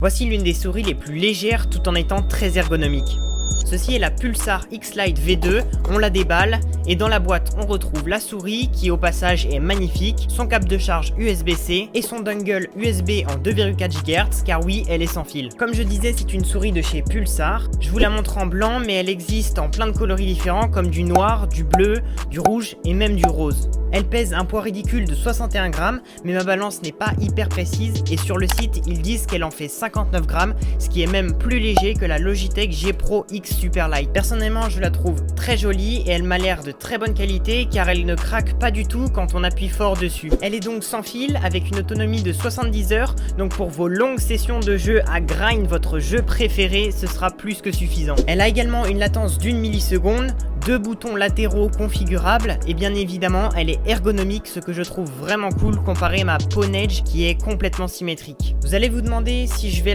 Voici l'une des souris les plus légères tout en étant très ergonomique. Ceci est la Pulsar X-Lite V2, on la déballe et dans la boîte on retrouve la souris qui au passage est magnifique, son câble de charge USB-C et son dongle USB en 2,4 GHz car oui elle est sans fil. Comme je disais c'est une souris de chez Pulsar, je vous la montre en blanc mais elle existe en plein de coloris différents comme du noir, du bleu, du rouge et même du rose. Elle pèse un poids ridicule de 61 grammes mais ma balance n'est pas hyper précise et sur le site ils disent qu'elle en fait 59 grammes, ce qui est même plus léger que la Logitech G Pro X Super Light. Personnellement je la trouve très jolie et elle m'a l'air de très bonne qualité car elle ne craque pas du tout quand on appuie fort dessus. Elle est donc sans fil avec une autonomie de 70 heures, donc pour vos longues sessions de jeu à grind votre jeu préféré ce sera plus que suffisant. Elle a également une latence d'1 milliseconde, 2 boutons latéraux configurables et bien évidemment elle est ergonomique, ce que je trouve vraiment cool comparé à ma Pwnage qui est complètement symétrique. Vous allez vous demander si je vais la